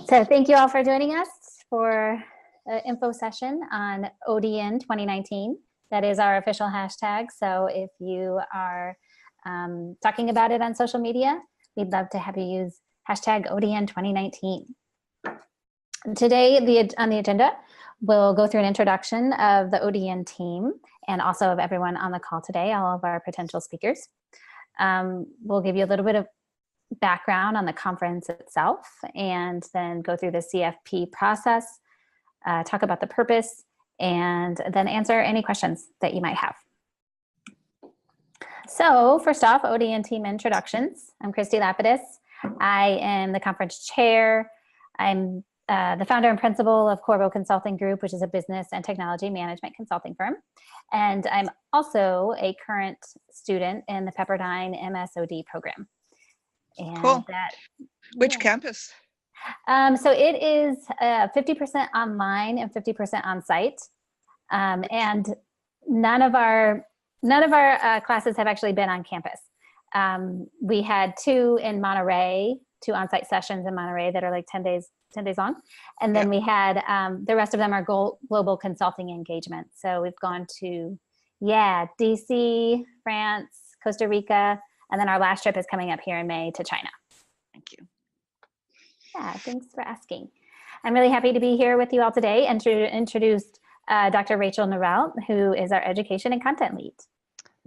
So thank you all for joining us for an info session on ODN 2019. That is our official hashtag. So if you are talking about it on social media, we'd love to have you use hashtag ODN 2019. Today on the agenda, we'll go through an introduction of the ODN team and also of everyone on the call today, all of our potential speakers. We'll give you a little bit of background on the conference itself and then go through the CFP process, talk about the purpose, and then answer any questions that you might have. So first off, ODN team introductions. I'm Kristy Lapidus. I am the conference chair. I'm the founder and principal of Corvo Consulting Group, which is a business and technology management consulting firm. And I'm also a current student in the Pepperdine MSOD program. And cool. Which campus? So it is 50% online and 50% on site. And none of our classes have actually been on campus. We had two in Monterey, two on-site sessions in Monterey that are like 10 days long. And then we had, the rest of them are global consulting engagements. So we've gone to, DC, France, Costa Rica, and then our last trip is coming up here in May to China. Thank you. Yeah, thanks for asking. I'm really happy to be here with you all today and to introduce Dr. Rachel Norell, who is our education and content lead.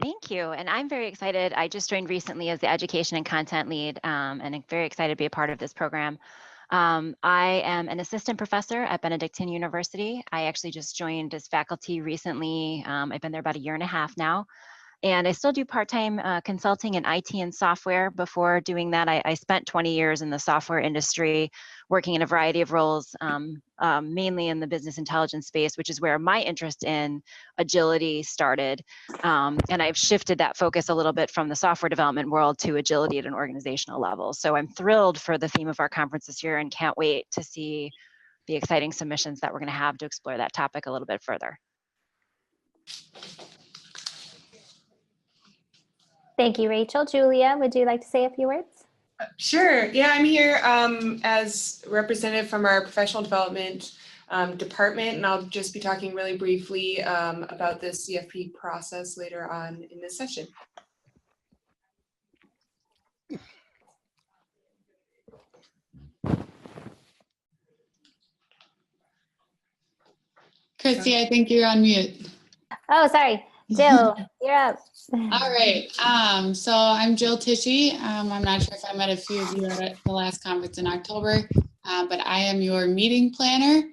Thank you. And I'm very excited. I just joined recently as the education and content lead, and I'm very excited to be a part of this program. I am an assistant professor at Benedictine University. I actually just joined as faculty recently. I've been there about 1.5 years now. And I still do part-time consulting in IT and software. Before doing that, I spent 20 years in the software industry, working in a variety of roles, mainly in the business intelligence space, which is where my interest in agility started. And I've shifted that focus a little bit from the software development world to agility at an organizational level. So I'm thrilled for the theme of our conference this year and can't wait to see the exciting submissions that we're going to have to explore that topic a little bit further. Thank you, Rachel. Julia, would you like to say a few words? Sure. Yeah, I'm here as representative from our professional development department, and I'll just be talking really briefly about the CFP process later on in this session. Kristy, I think you're on mute. Oh, sorry. Jill, you're up. All right. So I'm Jill Tichy. I'm not sure if I met a few of you at the last conference in October, but I am your meeting planner.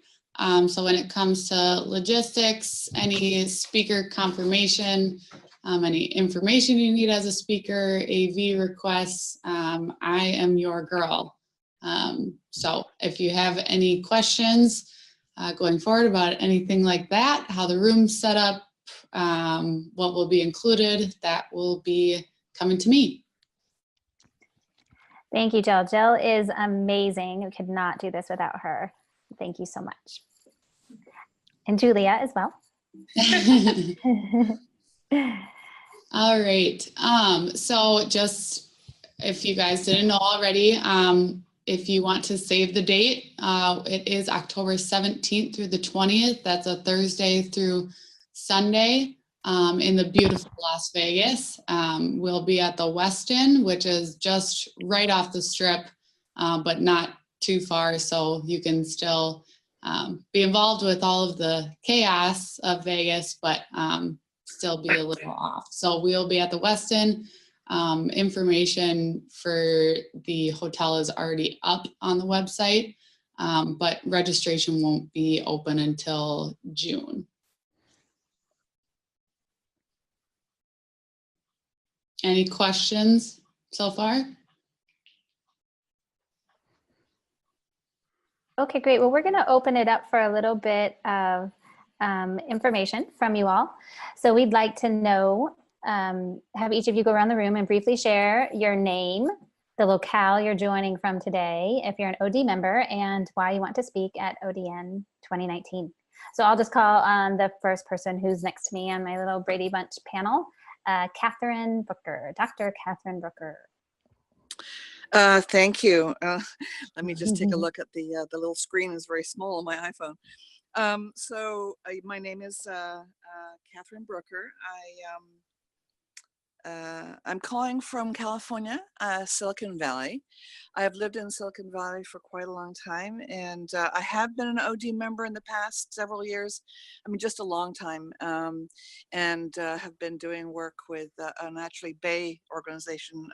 So when it comes to logistics, any speaker confirmation, any information you need as a speaker, AV requests, I am your girl. So if you have any questions going forward about anything like that, how the room's set up, what will be included, that will be coming to me. Thank you, Jill. Jill is amazing. We could not do this without her. Thank you so much. And Julia as well. All right. So just if you guys didn't know already, if you want to save the date, it is October 17th through the 20th. That's a Thursday through Sunday in the beautiful Las Vegas. We'll be at the Westin, which is just right off the strip, but not too far, so you can still be involved with all of the chaos of Vegas, but still be a little off. So we'll be at the Westin. Information for the hotel is already up on the website, but registration won't be open until June. Any questions so far? Okay, great. Well, we're going to open it up for a little bit of information from you all. So we'd like to know, have each of you go around the room and briefly share your name, the locale you're joining from today, if you're an OD member, and why you want to speak at ODN 2019. So I'll just call on the first person who's next to me on my little Brady Bunch panel. Catherine Booker, Dr. Catherine Booker. Thank you. Let me just take a look at the little screen is very small on my iPhone. My name is Catherine Brooker. I'm calling from California, Silicon Valley. I've lived in Silicon Valley for quite a long time, and I have been an OD member in the past several years. I mean, just a long time, and have been doing work with an actually Bay organization,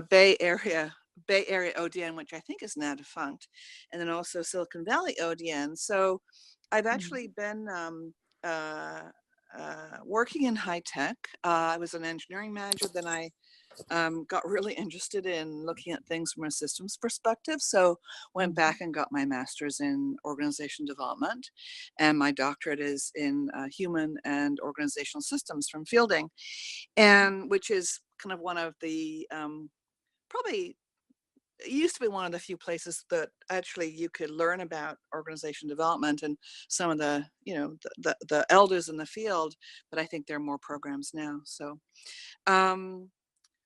Bay Area ODN, which I think is now defunct, and then also Silicon Valley ODN. So I've actually been working in high tech. I was an engineering manager. Then I got really interested in looking at things from a systems perspective. So went back and got my master's in organization development, and my doctorate is in human and organizational systems from Fielding, and which is kind of one of the probably it used to be one of the few places that actually you could learn about organization development and some of the, you know, the elders in the field, but I think there are more programs now. So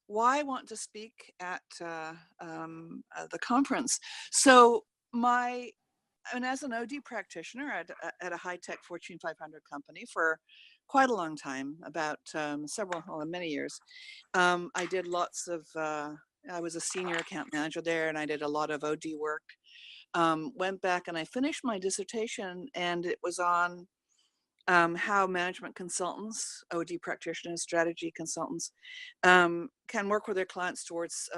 why I want to speak at the conference. So as an OD practitioner at a high-tech Fortune 500 company for quite a long time, about many years, I did lots of, I was a senior account manager there, and I did a lot of OD work. Went back and I finished my dissertation, and it was on how management consultants, OD practitioners, strategy consultants, can work with their clients towards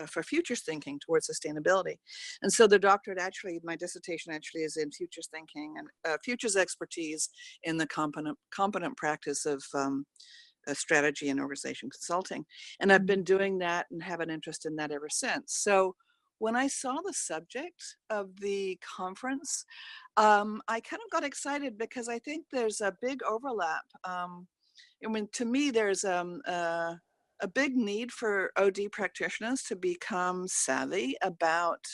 for futures thinking, towards sustainability. And so the doctorate actually, my dissertation actually is in futures thinking and futures expertise in the competent practice of strategy and organization consulting. And I've been doing that and have an interest in that ever since. So when I saw the subject of the conference, I kind of got excited because I think there's a big overlap. I mean, to me, there's a big need for OD practitioners to become savvy about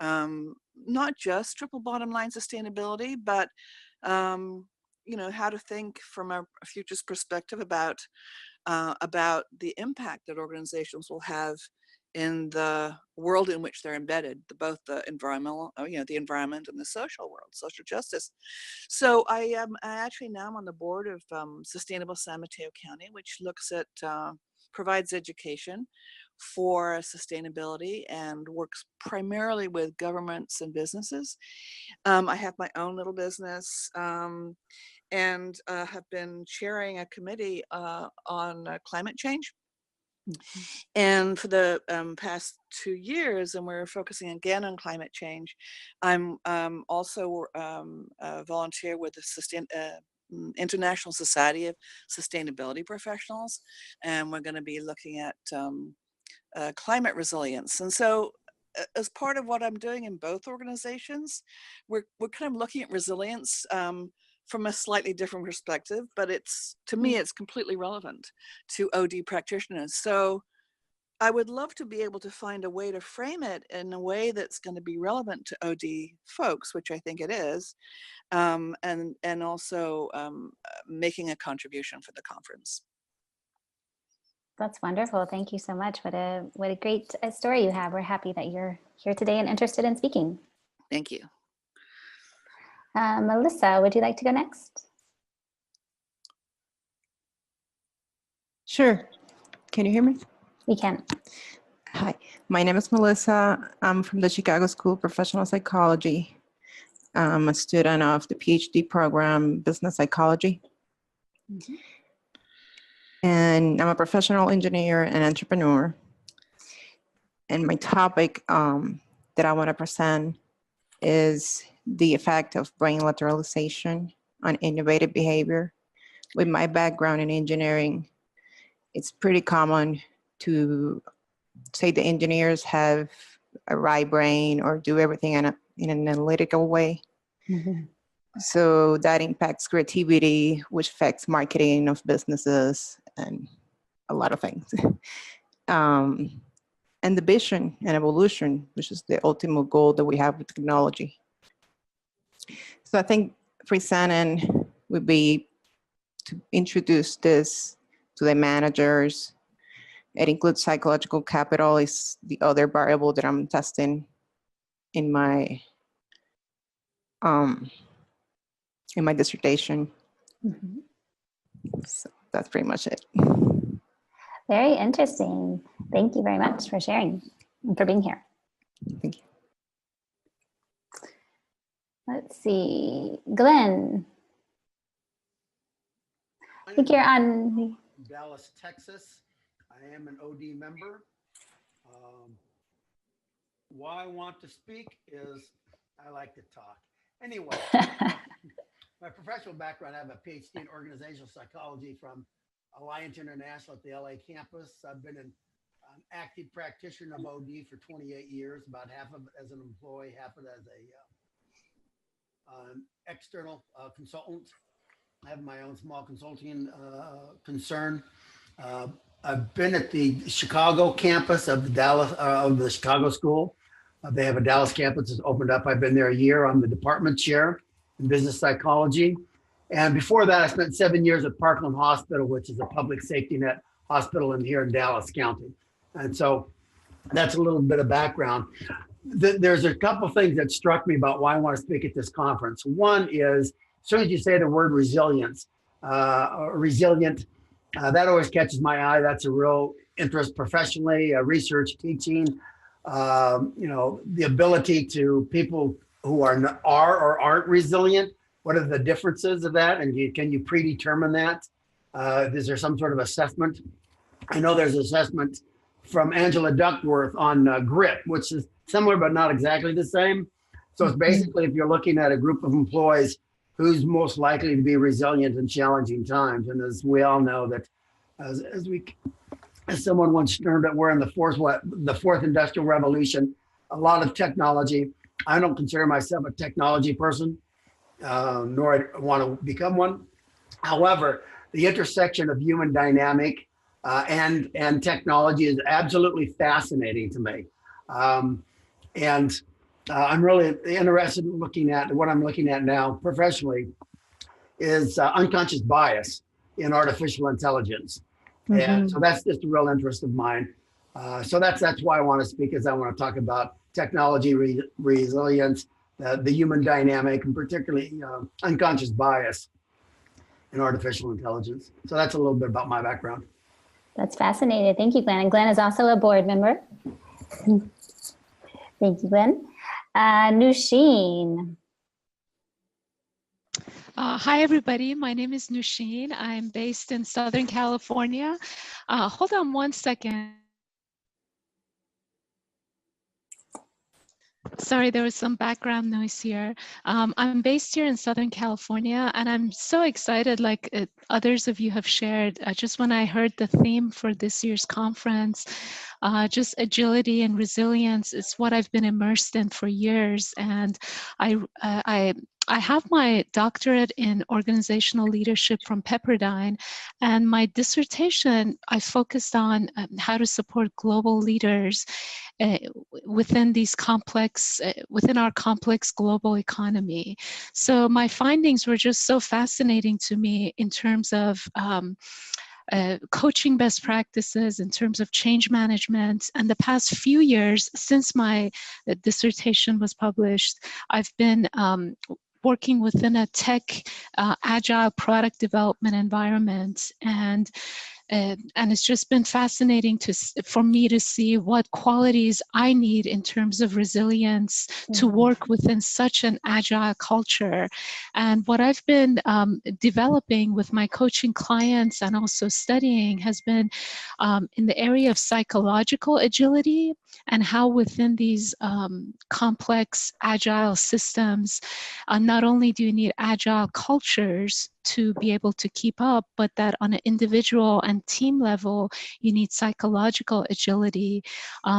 not just triple bottom line sustainability, but you know, how to think from a futures perspective about the impact that organizations will have in the world in which they're embedded, both the environmental, you know, the environment and the social world, social justice. So I actually now I'm on the board of Sustainable San Mateo County, which looks at, provides education for sustainability and works primarily with governments and businesses. I have my own little business, and have been chairing a committee on climate change. And for the past 2 years, and we're focusing again on climate change, I'm also a volunteer with the International Society of Sustainability Professionals, and we're going to be looking at climate resilience. And so as part of what I'm doing in both organizations, we're kind of looking at resilience from a slightly different perspective, but to me, it's completely relevant to OD practitioners. So I would love to be able to find a way to frame it in a way that's going to be relevant to OD folks, which I think it is, and also making a contribution for the conference. That's wonderful. Thank you so much. What a great story you have. We're happy that you're here today and interested in speaking. Thank you. Melissa, would you like to go next? Sure. Can you hear me? We can. Hi, my name is Melissa. I'm from the Chicago School of Professional Psychology. I'm a student of the PhD program, Business Psychology. Mm-hmm. And I'm a professional engineer and entrepreneur. And my topic that I want to present is the effect of brain lateralization on innovative behavior. With my background in engineering, it's pretty common to say the engineers have a right brain or do everything in an analytical way. Mm-hmm. So that impacts creativity, which affects marketing of businesses and a lot of things. And the vision and evolution, which is the ultimate goal that we have with technology. So I think presenting would be to introduce this to the managers, It includes psychological capital is the other variable that I'm testing in my dissertation. Mhm. So that's pretty much it. Very interesting. Thank you very much for sharing and for being here. Thank you. Let's see, Glenn. I think you're on. Dallas, Texas. I am an OD member. Why I want to speak is I like to talk. Anyway, my professional background, I have a PhD in organizational psychology from Alliance International at the LA campus. I've been an active practitioner of OD for 28 years, about half of it as an employee, half of it as an external consultant. I have my own small consulting concern. I've been at the Chicago campus of the Dallas of the Chicago School. They have a Dallas campus that's opened up. I've been there a year. I'm the department chair in business psychology. And before that, I spent 7 years at Parkland Hospital, which is a public safety net hospital here in Dallas County. And so that's a little bit of background. There's a couple of things that struck me about why I want to speak at this conference. One is, as soon as you say the word resilience, resilient, that always catches my eye. That's a real interest professionally, research, teaching, the ability to people who are or aren't resilient. What are the differences of that? And can you predetermine that? Is there some sort of assessment? I know there's assessment from Angela Duckworth on grit, which is similar but not exactly the same. So it's basically, if you're looking at a group of employees, who's most likely to be resilient in challenging times. And as we all know that, as someone once termed it, we're in the fourth industrial revolution, a lot of technology. I don't consider myself a technology person, nor I want to become one. However, the intersection of human dynamic and technology is absolutely fascinating to me. I'm really interested in looking at what I'm looking at now professionally is unconscious bias in artificial intelligence. Mm-hmm. And so that's just a real interest of mine. So that's why I want to speak, is I want to talk about technology resilience, the human dynamic, and particularly unconscious bias in artificial intelligence. So that's a little bit about my background. That's fascinating. Thank you, Glenn. And Glenn is also a board member. Thank you, Glenn. Nusheen. Hi, everybody. My name is Nusheen. I'm based in Southern California. Hold on one second. Sorry, there was some background noise here. I'm based here in Southern California, and I'm so excited, like others of you have shared, just when I heard the theme for this year's conference, just agility and resilience is what I've been immersed in for years. And I have my doctorate in organizational leadership from Pepperdine, and my dissertation, I focused on how to support global leaders within our complex global economy. So my findings were just so fascinating to me in terms of coaching best practices, in terms of change management. And the past few years since my dissertation was published, I've been working within a tech agile product development environment, and it's just been fascinating for me to see what qualities I need in terms of resilience to work within such an agile culture. And what I've been developing with my coaching clients and also studying has been in the area of psychological agility, and how within these complex agile systems, not only do you need agile cultures to be able to keep up, but that on an individual and team level, you need psychological agility.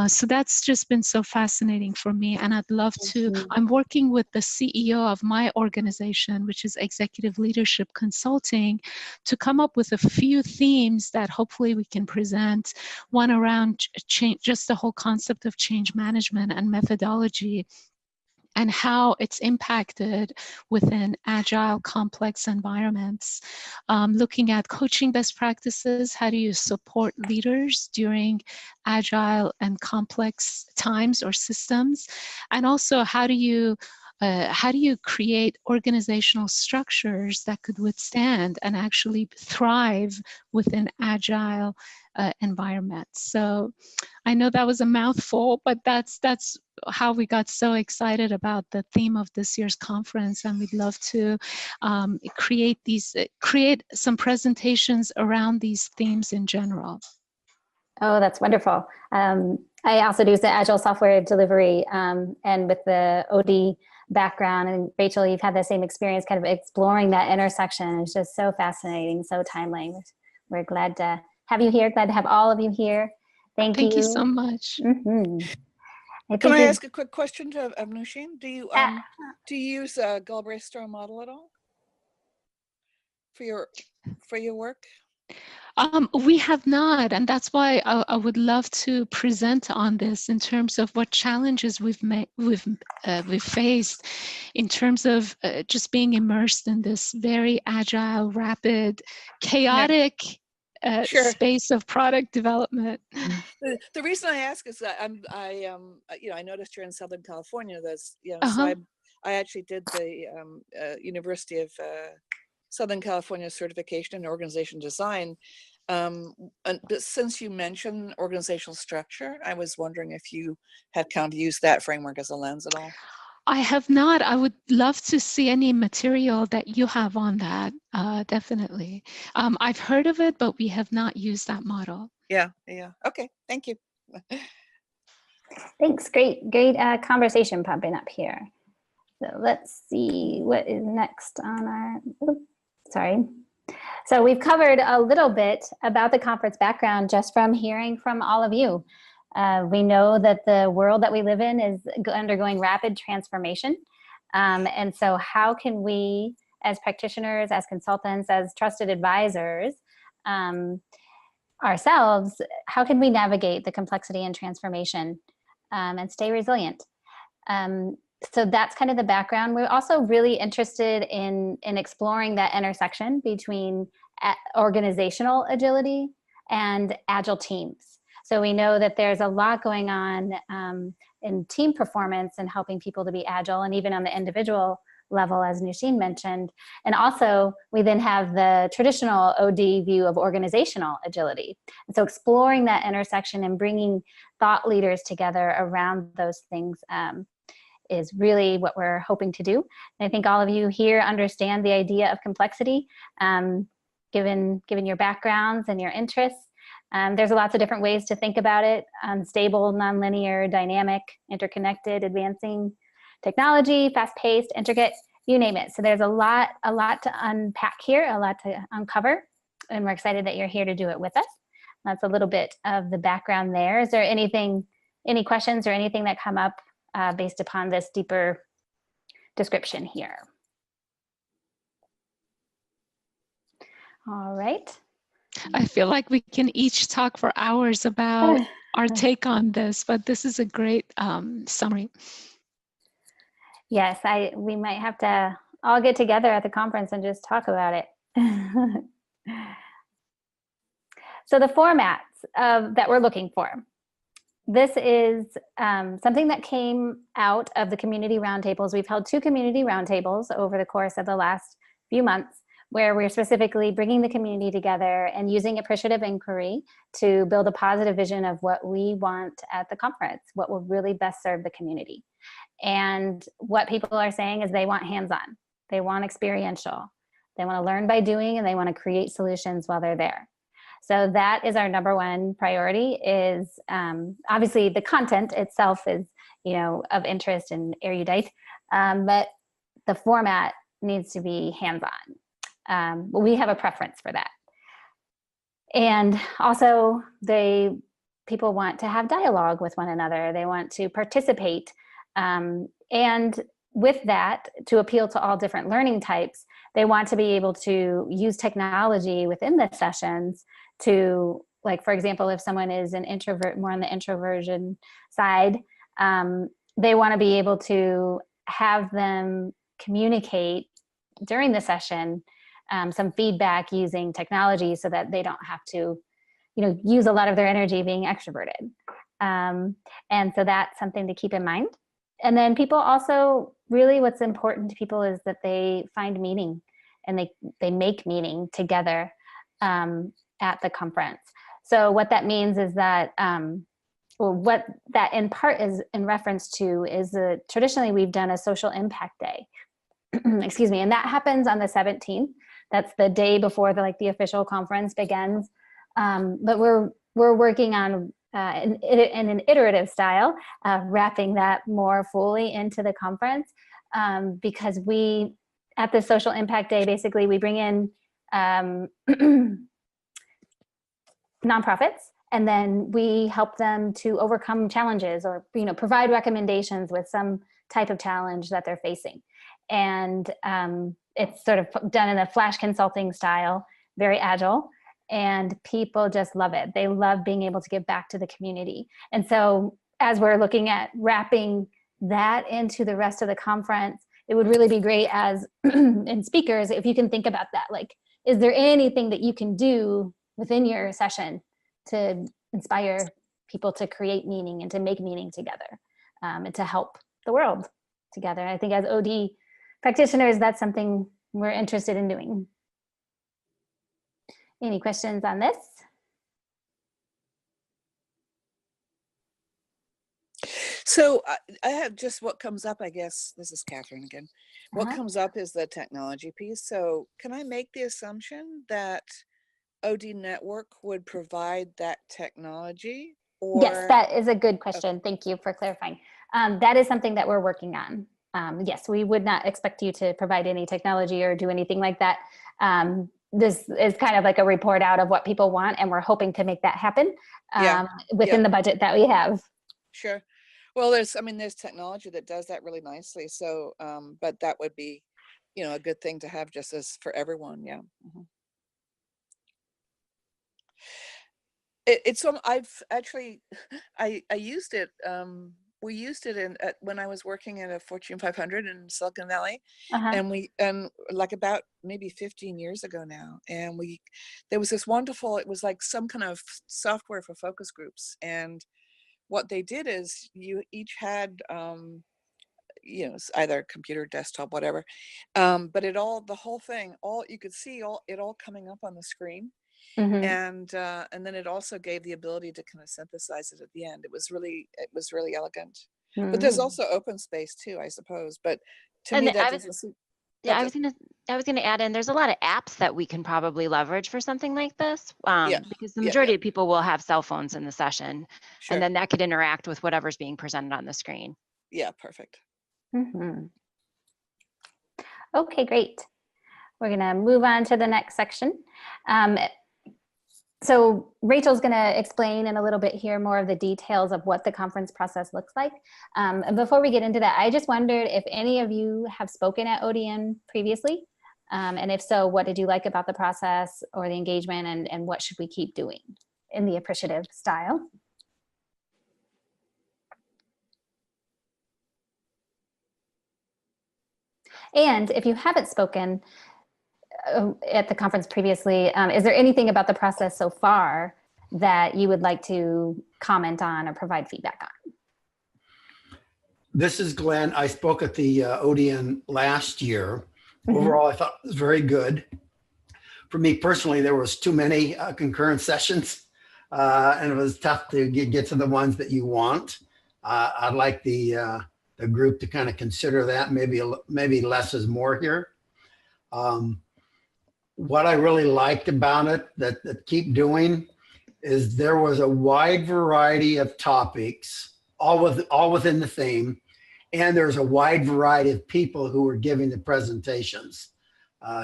So that's just been so fascinating for me. And I'd love to, I'm working with the CEO of my organization, which is Executive Leadership Consulting, to come up with a few themes that hopefully we can present. One around change, just the whole concept of change management and methodology, and how it's impacted within agile, complex environments. Looking at coaching best practices, how do you support leaders during agile and complex times or systems? And also, how do you create organizational structures that could withstand and actually thrive within agile environments? So I know that was a mouthful, but that's how we got so excited about the theme of this year's conference, and we'd love to create some presentations around these themes in general. Oh, that's wonderful. I also do the agile software delivery, and with the OD background, and Rachel, you've had the same experience, kind of exploring that intersection. It's just so fascinating, so timely. We're glad to have you here, glad to have all of you here. Thank you. Thank you so much. Can I ask a quick question of Nushin? Do you use a Galbraith-Stowe model at all for your work? We have not, and that's why I would love to present on this in terms of what challenges we've faced in terms of just being immersed in this very agile, rapid, chaotic space of product development. The reason I ask is that I noticed you're in Southern California. So I actually did the University of Southern California certification in organization design. And since you mentioned organizational structure, I was wondering if you had kind of used that framework as a lens at all. I have not. I would love to see any material that you have on that, definitely. I've heard of it, but we have not used that model. Yeah. Okay, thank you. Thanks, great conversation popping up here. So let's see what is next on our, sorry. So we've covered a little bit about the conference background just from hearing from all of you. We know that the world that we live in is undergoing rapid transformation. And so how can we, as practitioners, as consultants, as trusted advisors, ourselves, how can we navigate the complexity and transformation and stay resilient? So that's kind of the background. We're also really interested in exploring that intersection between organizational agility and agile teams. So we know that there's a lot going on in team performance and helping people to be agile, and even on the individual level, as Nushin mentioned. And also, we then have the traditional OD view of organizational agility. And so exploring that intersection and bringing thought leaders together around those things is really what we're hoping to do. And I think all of you here understand the idea of complexity, given your backgrounds and your interests. There's lots of different ways to think about it: unstable, nonlinear, dynamic, interconnected, advancing technology, fast-paced, intricate, you name it. So there's a lot to unpack here, a lot to uncover, and we're excited that you're here to do it with us. That's a little bit of the background there. Is there any questions or anything that come up based upon this deeper description here? All right. I feel like we can each talk for hours about our take on this, but this is a great summary. Yes, we might have to all get together at the conference and just talk about it. So the formats that we're looking for. This is something that came out of the community roundtables. We've held 2 community roundtables over the course of the last few months, where we're specifically bringing the community together and using appreciative inquiry to build a positive vision of what we want at the conference, what will really best serve the community. And what people are saying is they want hands-on, they want experiential, they want to learn by doing, and they want to create solutions while they're there. So that is our number one priority. Is obviously the content itself is, of interest and erudite, but the format needs to be hands-on. We have a preference for that. And also people want to have dialogue with one another. They want to participate. And with that, to appeal to all different learning types, they want to be able to use technology within the sessions to, like, for example, if someone is an introvert, more on the introversion side, they want to be able to have them communicate during the session some feedback using technology so that they don't have to, use a lot of their energy being extroverted. And so that's something to keep in mind. And then people also, really what's important to people is that they find meaning and they make meaning together at the conference. So what that means is that, what that in part is in reference to is that traditionally we've done a social impact day, excuse me, and that happens on the 17th. That's the day before the official conference begins. But we're working on in an iterative style, wrapping that more fully into the conference, because we, at the social impact day, basically we bring in nonprofits, and then we help them to overcome challenges or provide recommendations with some type of challenge that they're facing. And it's sort of done in a flash consulting style, very agile, and people just love it. They love being able to give back to the community. And so as we're looking at wrapping that into the rest of the conference, it would really be great as in speakers, if you can think about that, is there anything that you can do within your session to inspire people to create meaning and to make meaning together, and to help the world together? I think as OD practitioners, that's something we're interested in doing. Any questions on this? So I have just what comes up, I guess. This is Catherine again. What comes up is the technology piece. So can I make the assumption that OD Network would provide that technology? Or... Yes, that is a good question. Okay. Thank you for clarifying. That is something that we're working on. Yes, we would not expect you to provide any technology or do anything like that. This is kind of like a report out of what people want, and we're hoping to make that happen within the budget that we have. Sure. Well, there's technology that does that really nicely. So, but that would be, a good thing to have just as for everyone. Yeah. Mm-hmm. It's I've actually, I used it. We used it when I was working at a Fortune 500 in Silicon Valley, and like about maybe 15 years ago now. And there was this wonderful, it was like some kind of software for focus groups. And what they did is you each had, either computer, desktop, whatever. But the whole thing, you could see it all coming up on the screen. Mm-hmm. And then it also gave the ability to kind of synthesize it at the end. It was really elegant. Mm-hmm. But there's also open space too, I suppose. But to me, that doesn't seem. Yeah, I was gonna add in. There's a lot of apps that we can probably leverage for something like this, because the majority of people will have cell phones in the session, and then that could interact with whatever's being presented on the screen. Yeah, perfect. Mm-hmm. Okay, great. We're gonna move on to the next section. So Rachel's going to explain in a little bit here more of the details of what the conference process looks like. And before we get into that, I just wondered if any of you have spoken at ODN previously. And if so, what did you like about the process or the engagement, and what should we keep doing in the appreciative style? And if you haven't spoken at the conference previously, is there anything about the process so far that you would like to comment on or provide feedback on? This is Glenn. I spoke at the ODN last year. Mm-hmm. Overall, I thought it was very good. For me personally, there was too many concurrent sessions, and it was tough to get to the ones that you want. I'd like the group to kind of consider that. Maybe less is more here. What I really liked about it that keep doing is there was a wide variety of topics, all within the theme, and there's a wide variety of people who were giving the presentations.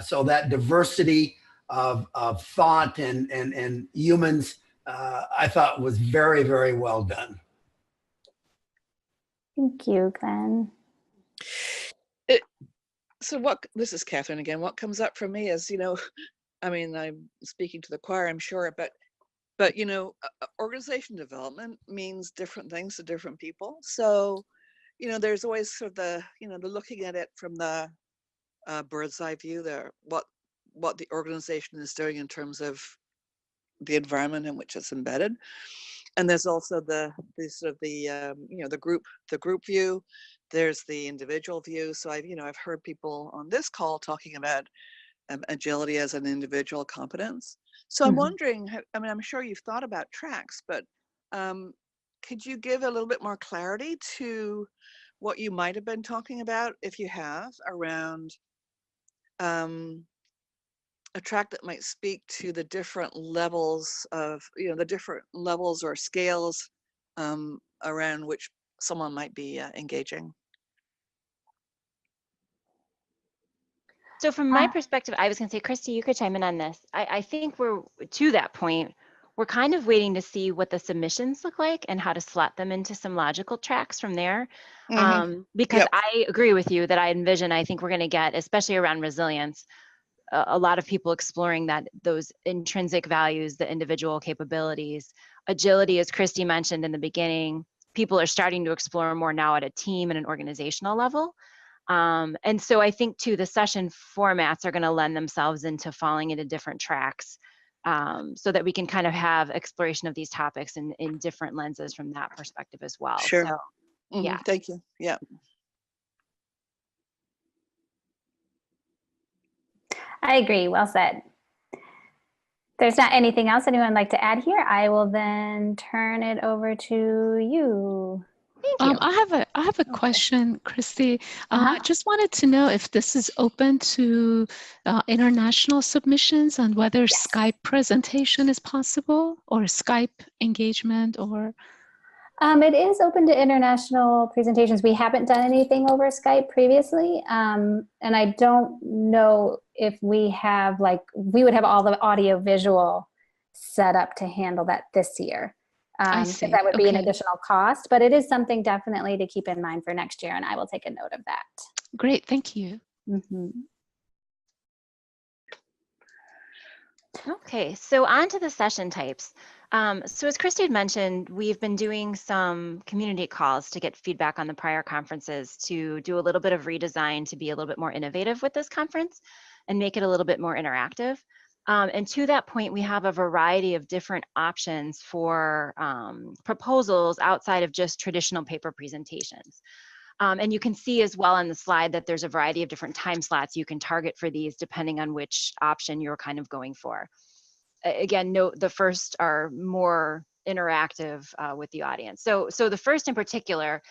So that diversity of thought and humans, I thought was very, very well done. Thank you, Glenn. So this is Catherine again. What comes up for me is, I'm speaking to the choir, I'm sure, but organization development means different things to different people. So, there's always sort of the looking at it from the bird's eye view, what the organization is doing in terms of the environment in which it's embedded. And there's also the group view. There's the individual view. So I've heard people on this call talking about agility as an individual competence. So I'm wondering, I'm sure you've thought about tracks, but could you give a little bit more clarity to what you might have been talking about, if you have, around a track that might speak to the different levels of, the different levels or scales around which someone might be engaging? So from my perspective, I was going to say, Kristy, you could chime in on this. I think we're to that point. We're kind of waiting to see what the submissions look like and how to slot them into some logical tracks from there. Because I agree with you that I think we're going to get, especially around resilience, a lot of people exploring those intrinsic values, the individual capabilities. Agility, as Kristy mentioned in the beginning, people are starting to explore more now at a team and an organizational level. And so I think too, the session formats are going to lend themselves into falling into different tracks, so that we can kind of have exploration of these topics in different lenses from that perspective as well. Sure. So, yeah. Thank you. Yeah. I agree. Well said. There's not anything else anyone would like to add here. I will then turn it over to you. Thank you. I have a question, Kristy. Uh-huh. I just wanted to know if this is open to international submissions and whether Skype presentation is possible or Skype engagement or. It is open to international presentations. We haven't done anything over Skype previously. And I don't know if we would have all the audio visual set up to handle that this year. I see. That would be an additional cost, but it is something definitely to keep in mind for next year, and I will take a note of that. Great, thank you. Okay, so on to the session types. So as Kristy had mentioned, we've been doing some community calls to get feedback on the prior conferences to do a little bit of redesign to be a little bit more innovative with this conference and make it a little bit more interactive. And to that point, we have a variety of different options for proposals outside of just traditional paper presentations. And you can see as well on the slide that there's a variety of different time slots you can target for these depending on which option you're kind of going for. Again, note the first are more interactive with the audience. So the first in particular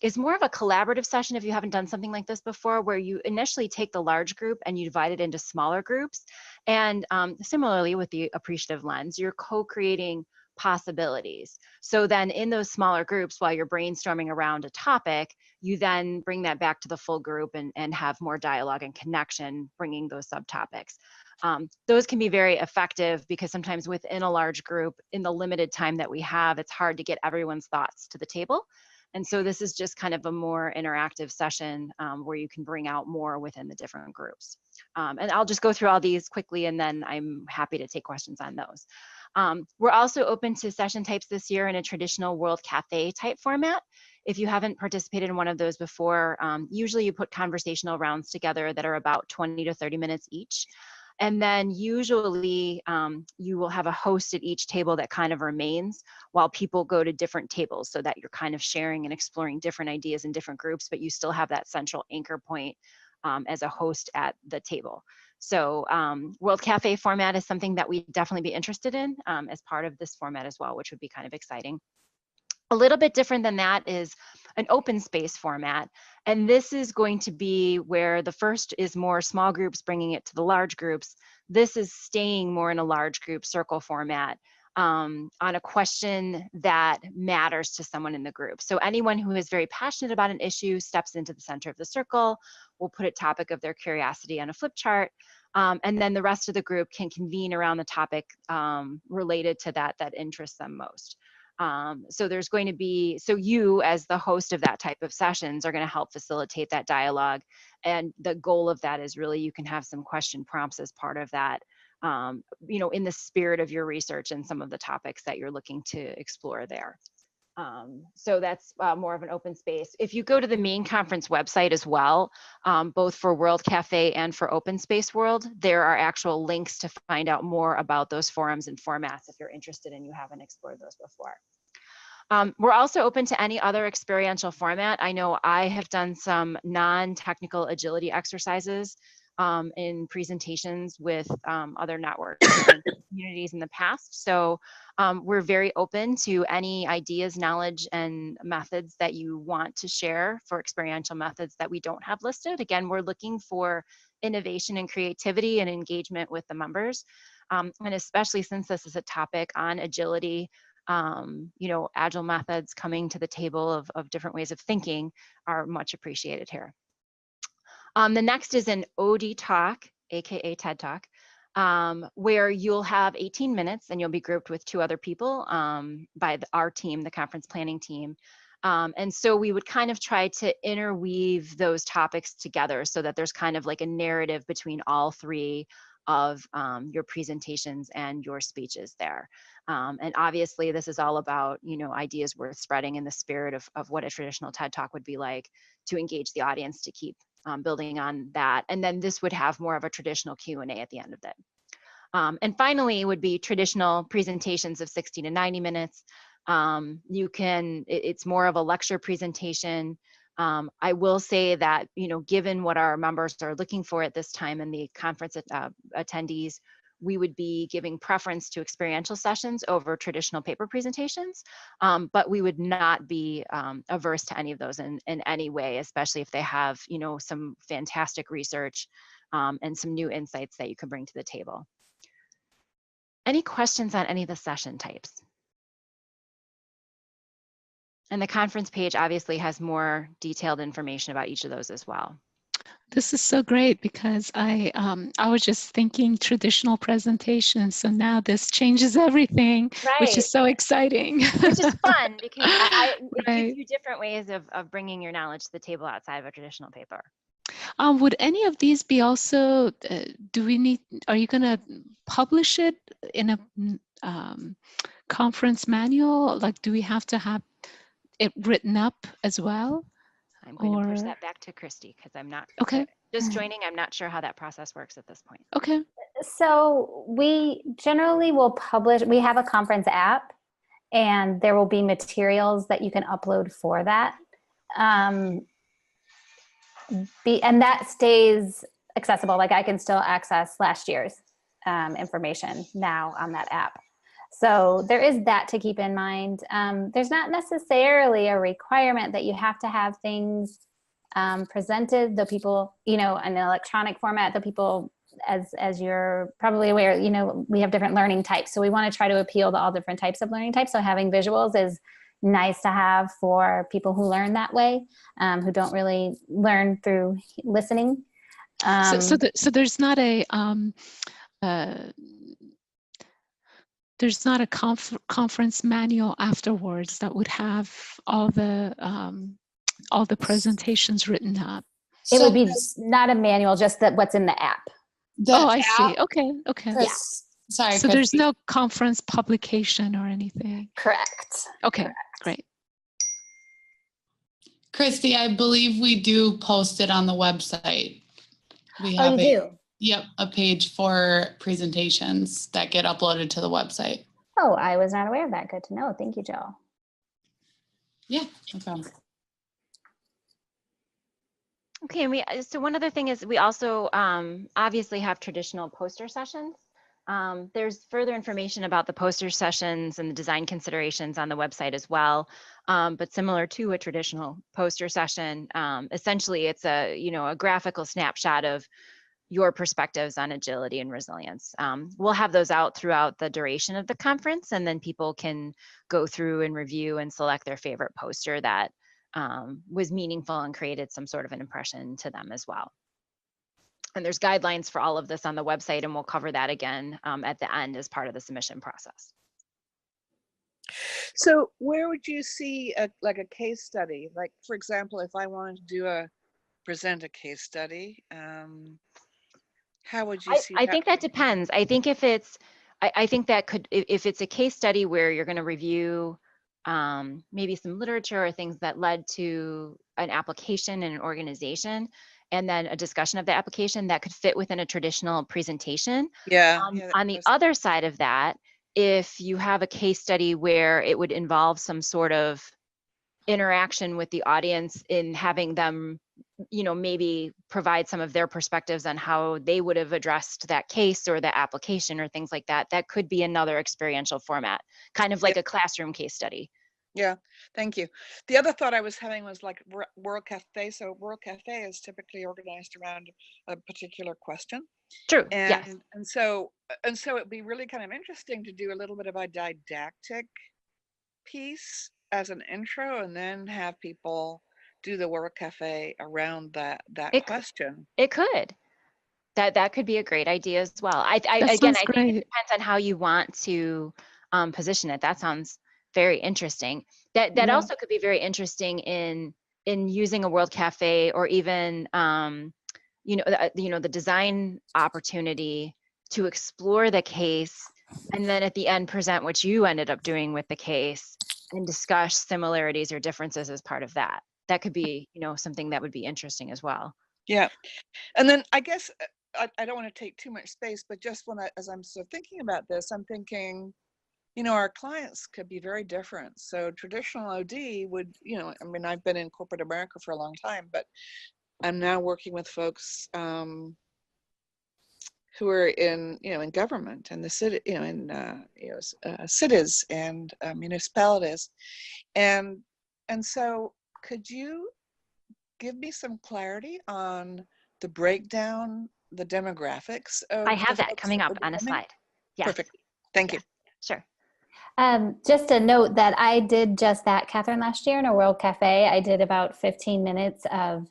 is more of a collaborative session if you haven't done something like this before, where you initially take the large group and you divide it into smaller groups. And similarly with the appreciative lens, you're co-creating possibilities. So then in those smaller groups, while you're brainstorming around a topic, you then bring that back to the full group and have more dialogue and connection, bringing those subtopics. Those can be very effective because sometimes within a large group, in the limited time that we have, it's hard to get everyone's thoughts to the table. And so this is just kind of a more interactive session where you can bring out more within the different groups. And I'll just go through all these quickly, and then I'm happy to take questions on those. We're also open to session types this year in a traditional World Cafe type format. If you haven't participated in one of those before, usually you put conversational rounds together that are about 20 to 30 minutes each. And then usually you will have a host at each table that kind of remains while people go to different tables, so that you're kind of sharing and exploring different ideas in different groups, but you still have that central anchor point as a host at the table. So World Cafe format is something that we'd definitely be interested in as part of this format as well, which would be kind of exciting. A little bit different than that is an open space format. And this is going to be where the first is more small groups bringing it to the large groups. This is staying more in a large group circle format on a question that matters to someone in the group. So anyone who is very passionate about an issue steps into the center of the circle. We'll put a topic of their curiosity on a flip chart. And then the rest of the group can convene around the topic related to that interests them most. So there's going to be, so you as the host of that type of sessions are going to help facilitate that dialogue. And the goal of that is really you can have some question prompts as part of that, in the spirit of your research and some of the topics that you're looking to explore there. So that's more of an open space. If you go to the main conference website as well, both for World Cafe and for Open Space World, there are actual links to find out more about those forums and formats if you're interested and you haven't explored those before. We're also open to any other experiential format. I know I have done some non-technical agility exercises in presentations with other networks and communities in the past. So we're very open to any ideas, knowledge, and methods that you want to share for experiential methods that we don't have listed. Again, we're looking for innovation and creativity and engagement with the members. And especially since this is a topic on agility, you know, agile methods coming to the table of different ways of thinking are much appreciated here. The next is an OD Talk, AKA TED Talk, where you'll have 18 minutes and you'll be grouped with 2 other people by our team, the conference planning team. And so we would kind of try to interweave those topics together so that there's kind of like a narrative between all 3 of your presentations and your speeches there. And obviously this is all about, you know, ideas worth spreading in the spirit of what a traditional TED Talk would be like, to engage the audience, to keep building on that. And then this would have more of a traditional Q&A at the end of it. And finally would be traditional presentations of 60 to 90 minutes. It's more of a lecture presentation. I will say that, you know, given what our members are looking for at this time and the conference attendees, we would be giving preference to experiential sessions over traditional paper presentations, but we would not be averse to any of those in any way, especially if they have, you know, some fantastic research and some new insights that you can bring to the table. Any questions on any of the session types? And the conference page obviously has more detailed information about each of those as well. This is so great because I was just thinking traditional presentations, so now this changes everything, which is so exciting. Which is fun because it Right. gives you different ways of bringing your knowledge to the table outside of a traditional paper. Would any of these be also, are you going to publish it in a conference manual? Like, do we have to have it written up as well? I'm going to push that back to Kristy because I'm not just joining. I'm not sure how that process works at this point. Okay. So we generally will publish, we have a conference app and there will be materials that you can upload for that. And that stays accessible. Like I can still access last year's information now on that app. So there is that to keep in mind. There's not necessarily a requirement that you have to have things presented, though people, you know, in an electronic format, though people, as you're probably aware, you know, we have different learning types. So we want to try to appeal to all different types of learning types. So having visuals is nice to have for people who learn that way, who don't really learn through listening. So there's not a there's not a conference manual afterwards that would have all the presentations written up. It would be not a manual, just what's in the app. I see. Okay. Yeah. Sorry. So there's no conference publication or anything. Correct. Okay. Correct. Great. Kristy, I believe we do post it on the website. We have a page for presentations that get uploaded to the website. Oh, I was not aware of that. Good to know. Thank you, Jill. Yeah, no problem. Okay, and so one other thing is we also obviously have traditional poster sessions. There's further information about the poster sessions and the design considerations on the website as well. But similar to a traditional poster session, essentially it's a graphical snapshot of your perspectives on agility and resilience. We'll have those out throughout the duration of the conference, and then people can go through and review and select their favorite poster that was meaningful and created some sort of an impression to them as well. And there's guidelines for all of this on the website, and we'll cover that again at the end as part of the submission process. So where would you see a case study? Like, for example, if I wanted to present a case study, how would you see I think that depends. I think if it's a case study where you're going to review maybe some literature or things that led to an application in an organization, and then a discussion of the application that could fit within a traditional presentation. Yeah. On the other side of that, if you have a case study where it would involve some sort of interaction with the audience in having them, maybe provide some of their perspectives on how they would have addressed that case or the application or things like that, that could be another experiential format, kind of like a classroom case study. Yeah, thank you. The other thought I was having was like World Cafe. So World Cafe is typically organized around a particular question. True. And, Yes. and so it'd be really kind of interesting to do a little bit of a didactic piece as an intro, and then have people do the World Cafe around that question. It could. That could be a great idea as well. I That again, sounds I think great. it depends on how you want to position it. That sounds very interesting. That also could be very interesting in using a World Cafe, or even the design opportunity to explore the case, and then at the end present what you ended up doing with the case and discuss similarities or differences as part of that. That could be, something that would be interesting as well. Yeah. And then I guess I don't want to take too much space, but just as I'm sort of thinking about this, I'm thinking, our clients could be very different. So traditional OD would, I've been in corporate America for a long time, but I'm now working with folks who are in government and the city, cities and municipalities, and so could you give me some clarity on the breakdown, the demographics of I have that coming up on a slide. Yes. Perfect. Thank you. Sure. Just a note that I did just that, Catherine, last year in a World Cafe. I did about 15 minutes of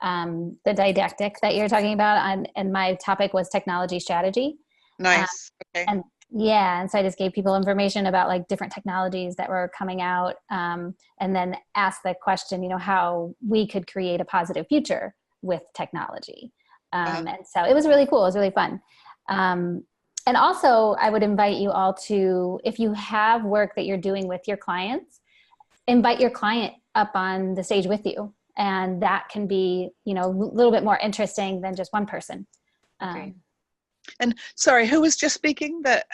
the didactic that you're talking about, and my topic was technology strategy. Nice. Okay. And so I just gave people information about like different technologies that were coming out, and then asked the question, how we could create a positive future with technology. And so it was really cool. It was really fun. And also I would invite you all to, if you have work that you're doing with your clients, invite your client up on the stage with you. And that can be, a little bit more interesting than just one person. Great. And sorry, who was just speaking? That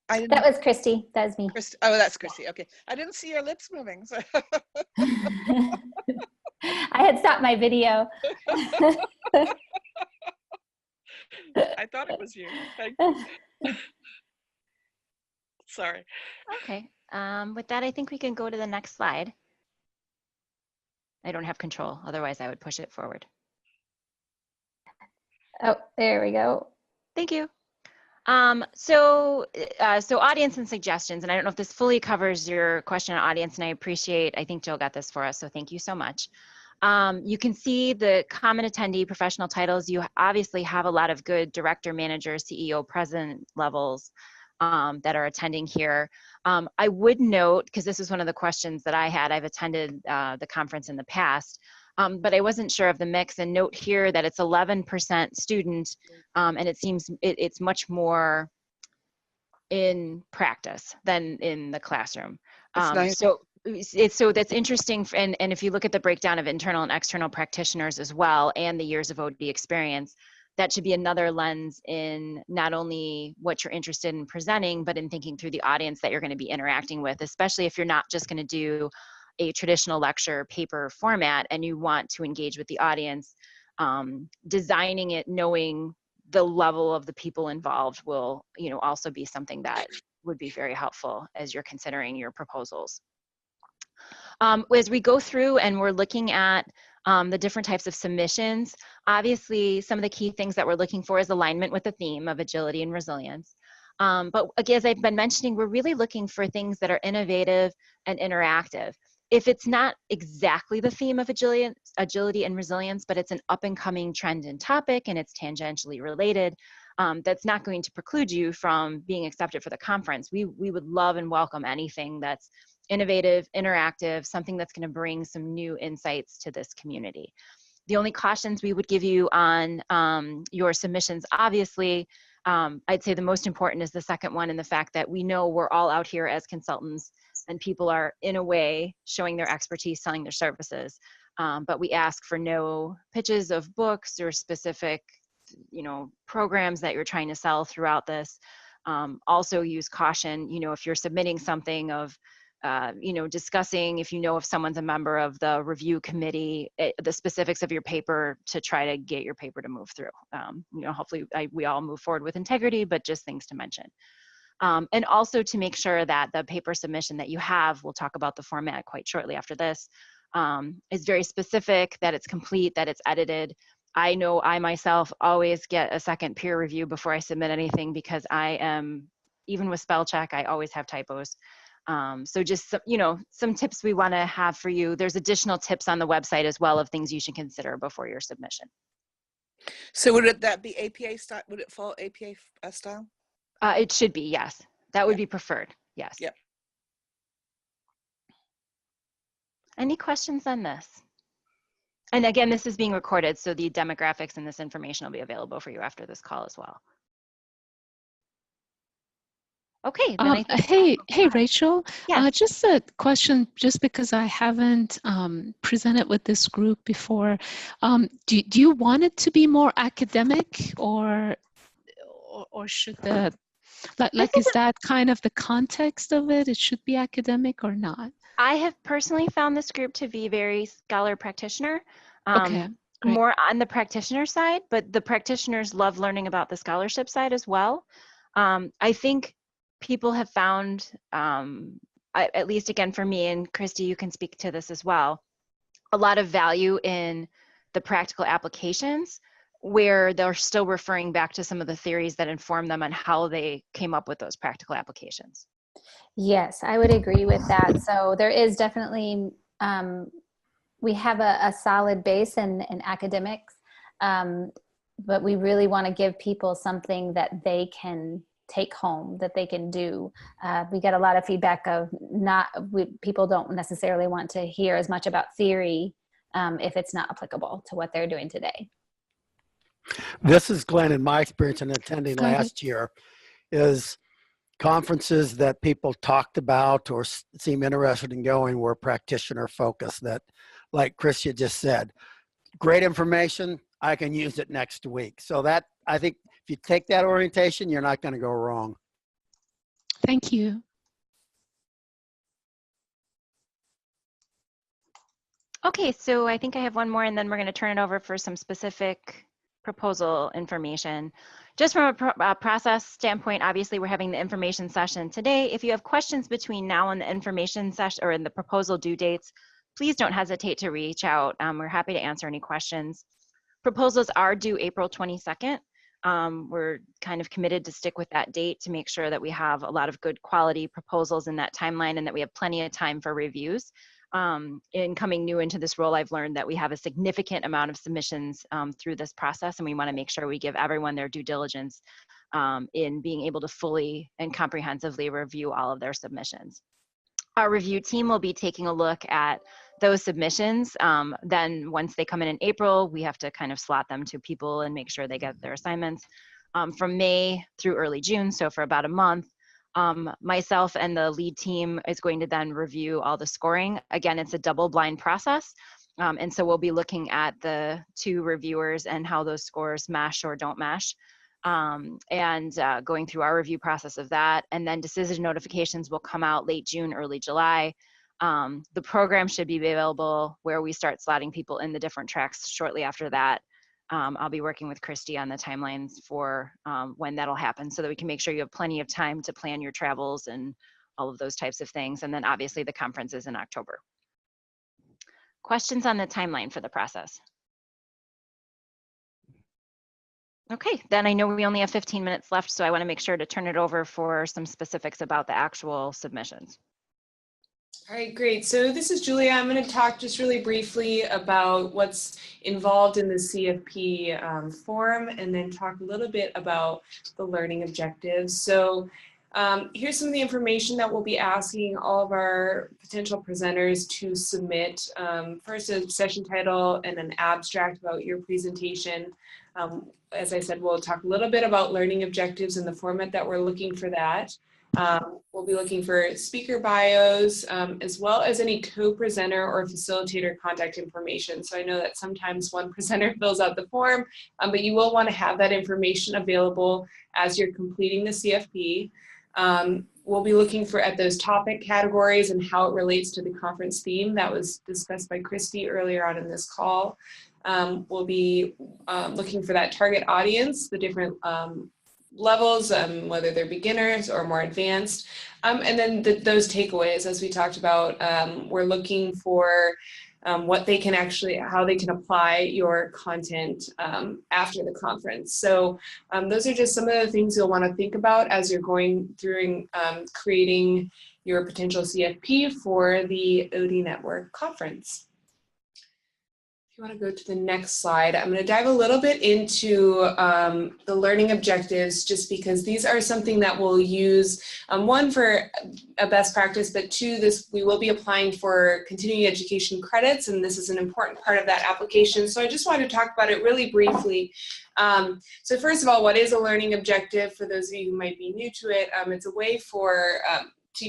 was Kristy. That was me. Kristy. Oh, that's Kristy. Okay. I didn't see your lips moving. So. I had stopped my video. I thought it was you. Thank you. Sorry. Okay. With that, I think we can go to the next slide. I don't have control. Otherwise, I would push it forward. Oh, there we go. Thank you. So audience and suggestions, and I don't know if this fully covers your question on audience, and I think Jill got this for us, so thank you so much. You can see the common attendee professional titles. You obviously have a lot of good director, manager, CEO, president levels that are attending here. I would note, because this is one of the questions that I had, I've attended the conference in the past, but I wasn't sure of the mix, and note here that it's 11% student, and it seems it's much more in practice than in the classroom. Nice. So that's interesting, and if you look at the breakdown of internal and external practitioners as well, and the years of OD experience, that should be another lens in not only what you're interested in presenting, but in thinking through the audience that you're going to be interacting with, especially if you're not just going to do a traditional lecture paper format and you want to engage with the audience. Designing it knowing the level of the people involved will, also be something that would be very helpful as you're considering your proposals. As we go through and we're looking at the different types of submissions, obviously some of the key things that we're looking for is alignment with the theme of agility and resilience. But again, as I've been mentioning, we're really looking for things that are innovative and interactive. If it's not exactly the theme of agility and resilience, but it's an up and coming trend and topic and it's tangentially related, that's not going to preclude you from being accepted for the conference. We would love and welcome anything that's innovative, interactive, something that's going to bring some new insights to this community. The only cautions we would give you on your submissions, obviously, I'd say the most important is the second one, and the fact that we know we're all out here as consultants and people are in a way showing their expertise, selling their services. But we ask for no pitches of books or specific, programs that you're trying to sell throughout this. Also use caution, if you're submitting something of, discussing if if someone's a member of the review committee, the specifics of your paper to try to get your paper to move through. Hopefully we all move forward with integrity, but just things to mention. And also to make sure that the paper submission that you have, we'll talk about the format quite shortly after this, is very specific, that it's complete, that it's edited. I know I myself always get a second peer review before I submit anything because even with spell check, I always have typos. So just, some tips we want to have for you. There's additional tips on the website as well of things you should consider before your submission. So would that be APA style? Would it fall APA style? It should be, yes. That would be preferred, yes. Yep. Any questions on this? And again, this is being recorded, so the demographics and this information will be available for you after this call as well. Okay. Then hey, Rachel. Yes. Just a question, just because I haven't presented with this group before. Do you want it to be more academic, or should the is that kind of the context of it? It should be academic or not? I have personally found this group to be very scholar practitioner. Okay. Great. More on the practitioner side, but the practitioners love learning about the scholarship side as well. I think people have found, at least again for me, and Kristy, you can speak to this as well, a lot of value in the practical applications where they're still referring back to some of the theories that inform them on how they came up with those practical applications. Yes, I would agree with that. So there is definitely, we have a solid base in academics, but we really want to give people something that they can take home, that they can do. We get a lot of feedback of people don't necessarily want to hear as much about theory if it's not applicable to what they're doing today. This is Glenn. In my experience in attending last year, is conferences that people talked about or seem interested in going were practitioner focused, that, like Kristy just said, great information, I can use it next week. So that, I think if you take that orientation, you're not going to go wrong. Thank you. Okay, so I think I have one more, and then we're going to turn it over for some specific proposal information. Just from a process standpoint, obviously we're having the information session today. If you have questions between now and the information session or in the proposal due dates, please don't hesitate to reach out. We're happy to answer any questions. Proposals are due April 22nd. We're kind of committed to stick with that date to make sure that we have a lot of good quality proposals in that timeline and that we have plenty of time for reviews. In coming new into this role, I've learned that we have a significant amount of submissions through this process, and we want to make sure we give everyone their due diligence in being able to fully and comprehensively review all of their submissions. Our review team will be taking a look at those submissions. Then once they come in April, we have to kind of slot them to people and make sure they get their assignments. From May through early June, so for about a month, myself and the lead team is going to then review all the scoring. Again, it's a double-blind process. And so we'll be looking at the two reviewers and how those scores mesh or don't mesh. And going through our review process of that. And then decision notifications will come out late June, early July. The program should be available where we start slotting people in the different tracks shortly after that. I'll be working with Kristy on the timelines for when that'll happen so that we can make sure you have plenty of time to plan your travels and all of those types of things. And then obviously the conference is in October. Questions on the timeline for the process? Okay, then I know we only have 15 minutes left, so I want to make sure to turn it over for some specifics about the actual submissions. All right, great. So this is Julia. I'm going to talk just really briefly about what's involved in the CFP form, and then talk a little bit about the learning objectives. So here's some of the information that we'll be asking all of our potential presenters to submit. First, a session title and an abstract about your presentation. As I said, we'll talk a little bit about learning objectives and the format that we're looking for that. We'll be looking for speaker bios, as well as any co-presenter or facilitator contact information. So I know that sometimes one presenter fills out the form, but you will want to have that information available as you're completing the CFP. We'll be looking at those topic categories and how it relates to the conference theme that was discussed by Kristy earlier on in this call. We'll be looking for that target audience, the different levels, whether they're beginners or more advanced. And then those takeaways, as we talked about, we're looking for what they can how they can apply your content after the conference. So those are just some of the things you'll want to think about as you're going through creating your potential CFP for the OD Network conference. If you want to go to the next slide, I'm going to dive a little bit into the learning objectives, just because these are something that we'll use, one, for a best practice, but two, we will be applying for continuing education credits, and this is an important part of that application. So I just wanted to talk about it really briefly. So first of all, what is a learning objective? For those of you who might be new to it, it's a way for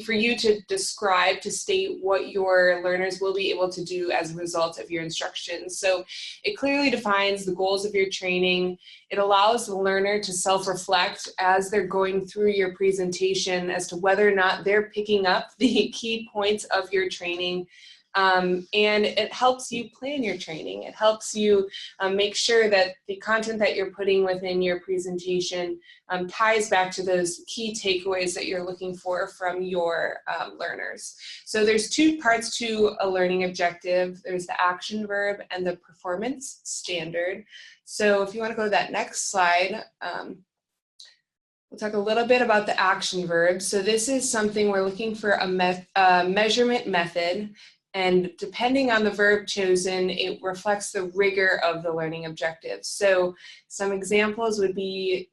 you to describe, to state what your learners will be able to do as a result of your instructions. So it clearly defines the goals of your training. It allows the learner to self-reflect as they're going through your presentation as to whether or not they're picking up the key points of your training. And it helps you plan your training. It helps you make sure that the content that you're putting within your presentation ties back to those key takeaways that you're looking for from your learners. So there's two parts to a learning objective. There's the action verb and the performance standard. So if you want to go to that next slide, we'll talk a little bit about the action verb. So this is something we're looking for a measurement method. And depending on the verb chosen, it reflects the rigor of the learning objectives. So some examples would be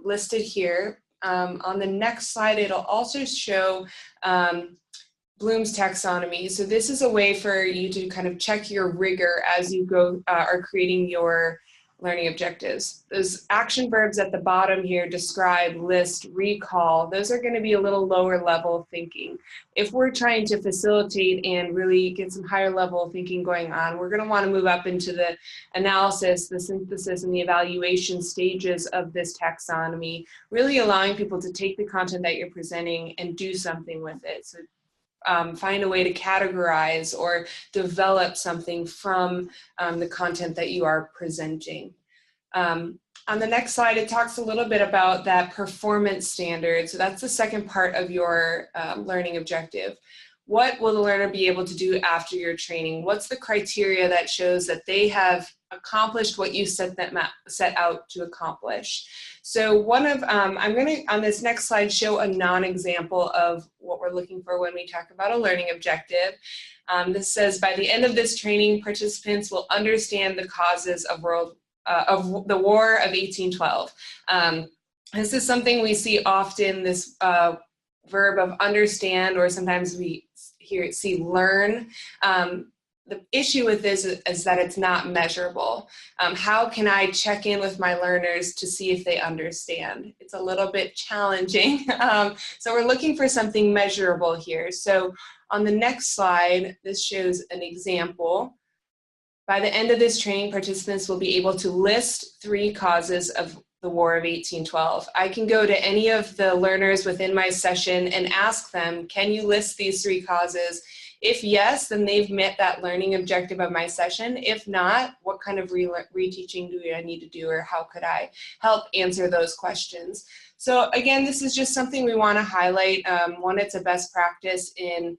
listed here. On the next slide, it'll also show Bloom's taxonomy. So this is a way for you to kind of check your rigor as you are creating your learning objectives. Those action verbs at the bottom here, describe, list, recall, those are going to be a little lower level thinking. If we're trying to facilitate and really get some higher level thinking going on, we're going to want to move up into the analysis, the synthesis, and the evaluation stages of this taxonomy, really allowing people to take the content that you're presenting and do something with it. So find a way to categorize or develop something from the content that you are presenting. On the next slide, it talks a little bit about that performance standard. So that's the second part of your learning objective. What will the learner be able to do after your training? What's the criteria that shows that they have accomplished what you set out to accomplish? So I'm going to, on this next slide, show a non-example of what we're looking for when we talk about a learning objective. This says, by the end of this training, participants will understand the causes of the War of 1812. This is something we see often, this verb of understand, or sometimes we see learn. The issue with this is that it's not measurable. How can I check in with my learners to see if they understand? It's a little bit challenging. So we're looking for something measurable here. So on the next slide, this shows an example. By the end of this training, participants will be able to list 3 causes of the War of 1812. I can go to any of the learners within my session and ask them, can you list these 3 causes? If yes, then they've met that learning objective of my session. If not, what kind of reteaching do I need to do, or how could I help answer those questions? So again, this is just something we want to highlight. One, it's a best practice in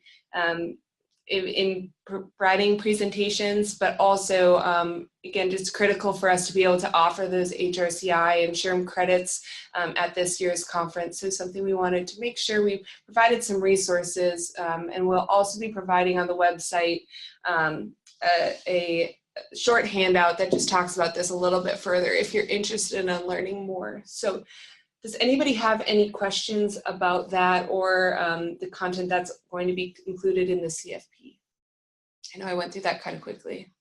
writing presentations, but also, again, just critical for us to be able to offer those HRCI and SHRM credits at this year's conference. So something we wanted to make sure we provided some resources, and we'll also be providing on the website a short handout that just talks about this a little bit further if you're interested in learning more. So does anybody have any questions about that, or the content that's going to be included in the CFP? I know I went through that kind of quickly.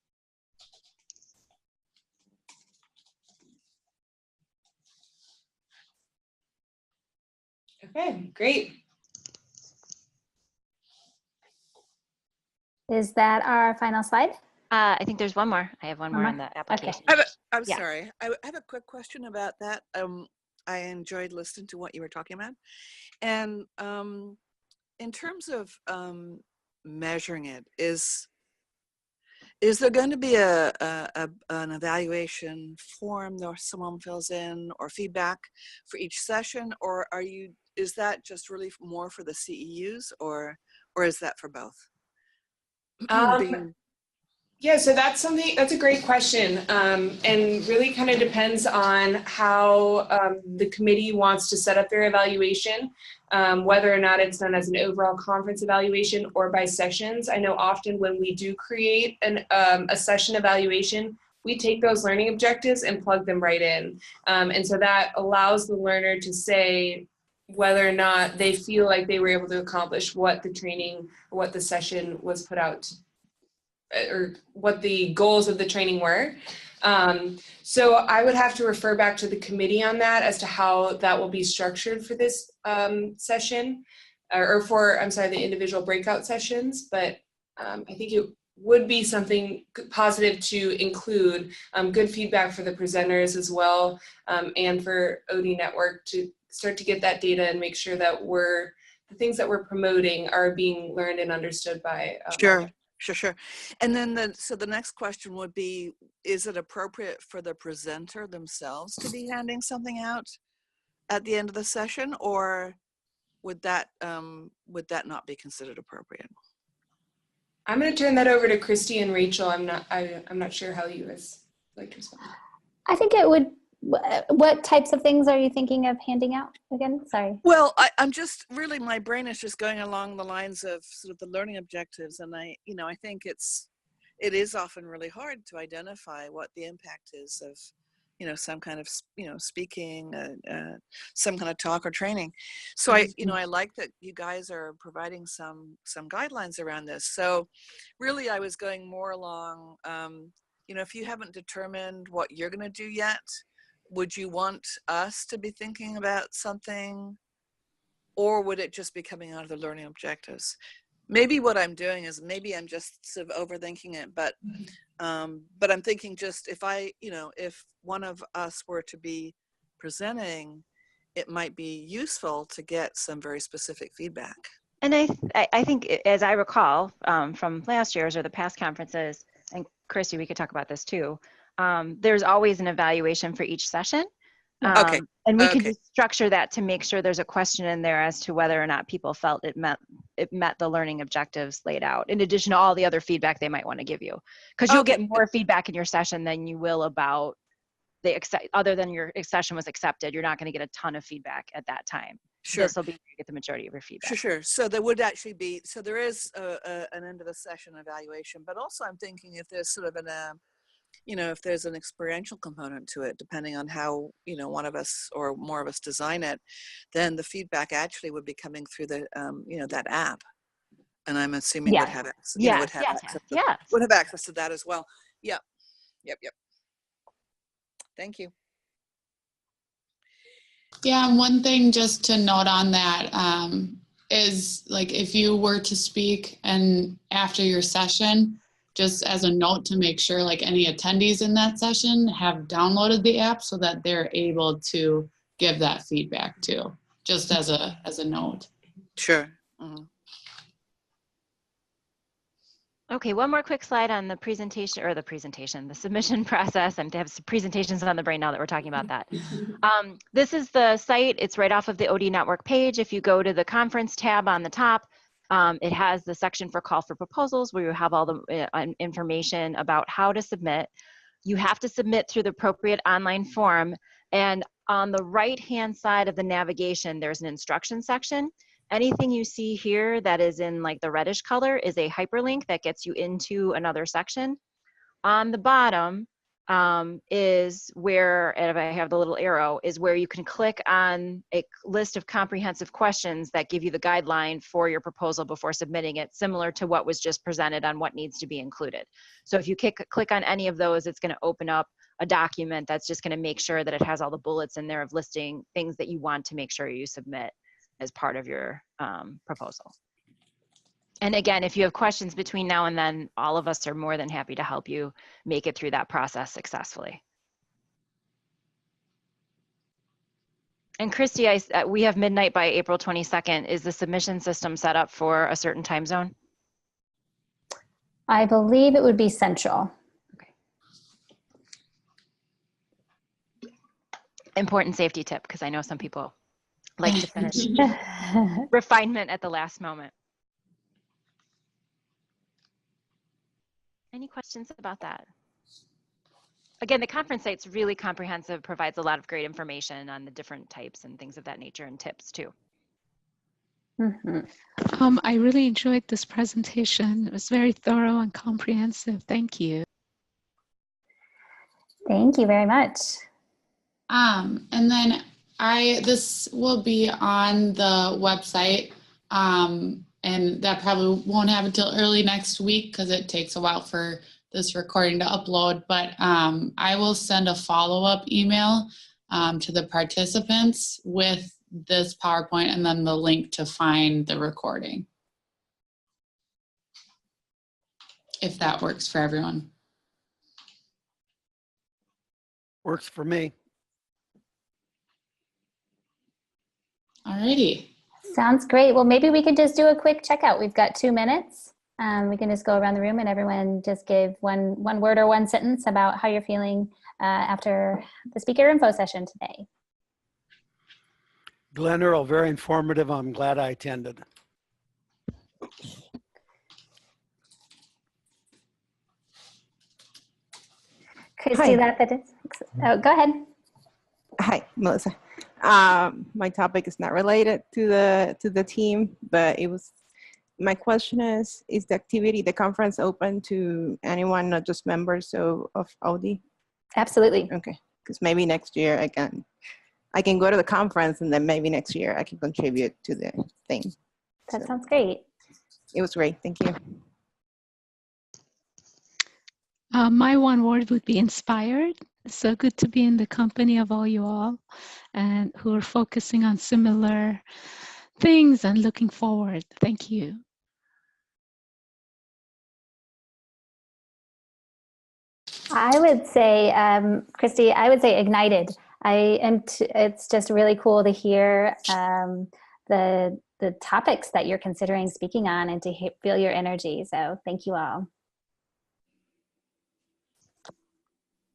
Okay, great. Is that our final slide? I think there's one more. I have one more on the application. I'm Yeah. sorry. I have a quick question about that. I enjoyed listening to what you were talking about. And in terms of measuring it, is there going to be an evaluation form that someone fills in, or feedback for each session, or is that just really more for the CEUs, or is that for both? Yeah, so that's a great question. And really kind of depends on how the committee wants to set up their evaluation, whether or not it's done as an overall conference evaluation or by sessions. I know often when we do create a session evaluation, we take those learning objectives and plug them right in. And so that allows the learner to say whether or not they feel like they were able to accomplish what the training, what the session was put out to, or what the goals of the training were. So I would have to refer back to the committee on that as to how that will be structured for this session, or for, I'm sorry, the individual breakout sessions. But I think it would be something positive to include good feedback for the presenters as well, and for OD Network to start to get that data and make sure that the things that we're promoting are being learned and understood by Sure. And then so the next question would be, is it appropriate for the presenter themselves to be handing something out at the end of the session, or would that not be considered appropriate? I'm going to turn that over to Kristy and Rachel. I'm not sure how you guys like to respond. I think it would. What types of things are you thinking of handing out again? Sorry. Well, I'm just really, my brain is just going along the lines of sort of the learning objectives, and I think it is often really hard to identify what the impact is of, some kind of, speaking, some kind of talk or training. So I like that you guys are providing some guidelines around this. So really, I was going more along, if you haven't determined what you're going to do yet, would you want us to be thinking about something, or would it just be coming out of the learning objectives? Maybe what I'm doing is, maybe I'm just sort of overthinking it, but I'm thinking, just if one of us were to be presenting, it might be useful to get some very specific feedback. And I think, as I recall from last year's or the past conferences, and Kristy, we could talk about this too, there's always an evaluation for each session. Okay. And we could just structure that to make sure there's a question in there as to whether or not people felt it met the learning objectives laid out, in addition to all the other feedback they might want to give you. Because you'll get more feedback in your session than you will about other than your session was accepted. You're not going to get a ton of feedback at that time. Sure. This will be where you get the majority of your feedback. Sure. So there would actually be, there is an end of the session evaluation, but also I'm thinking if there's sort of if there's an experiential component to it, depending on how, one of us or more of us design it, then the feedback actually would be coming through the, that app. And I'm assuming would have access, would have access to that as well. Yep. Thank you. Yeah, and one thing just to note on that is, like, if you were to speak and after your session, just as a note to make sure, like, any attendees in that session have downloaded the app so that they're able to give that feedback too, just as a note. Sure. Mm-hmm. Okay, one more quick slide on the the submission process. I have some presentations on the brain now that we're talking about that. This is the site. It's right off of the OD Network page. If you go to the conference tab on the top, it has the section for call for proposals, where you have all the information about how to submit. You have to submit through the appropriate online form. And on the right-hand side of the navigation, there's an instruction section. Anything you see here that is in like the reddish color is a hyperlink that gets you into another section. On the bottom is where, and if I have the little arrow, is where you can click on a list of comprehensive questions that give you the guideline for your proposal before submitting it, similar to what was just presented on what needs to be included. So if you click on any of those, it's going to open up a document that's just going to make sure that it has all the bullets in there of listing things that you want to make sure you submit. as part of your proposal. And again, if you have questions between now and then, all of us are more than happy to help you make it through that process successfully. And Kristy, we have midnight by April 22nd. Is the submission system set up for a certain time zone? I believe it would be central. Okay. Important safety tip, because I know some people like to finish refinement at the last moment. Any questions about that? Again, the conference site's really comprehensive, provides a lot of great information on the different types and things of that nature and tips too. I really enjoyed this presentation. It was very thorough and comprehensive. Thank you. Thank you very much. And then this will be on the website, and that probably won't happen until early next week because it takes a while for this recording to upload, but I will send a follow-up email to the participants with this PowerPoint and then the link to find the recording, if that works for everyone. Works for me. Alrighty. Sounds great. Well, maybe we could just do a quick checkout. We've got 2 minutes. We can just go around the room and everyone just give one word or one sentence about how you're feeling after the speaker info session today. Glenn Earl, very informative. I'm glad I attended. Kristy Lapidus. Oh, go ahead. Hi, Melissa. My topic is not related to the team, but my question is the conference open to anyone, not just members of OD? Absolutely. Okay, because maybe next year I can go to the conference and then maybe next year I can contribute to the thing. That sounds great. It was great, thank you. My one word would be inspired. So good to be in the company of all you all and who are focusing on similar things and looking forward. Thank you. I would say, Kristy, I would say ignited. It's just really cool to hear the topics that you're considering speaking on and to feel your energy. So thank you all.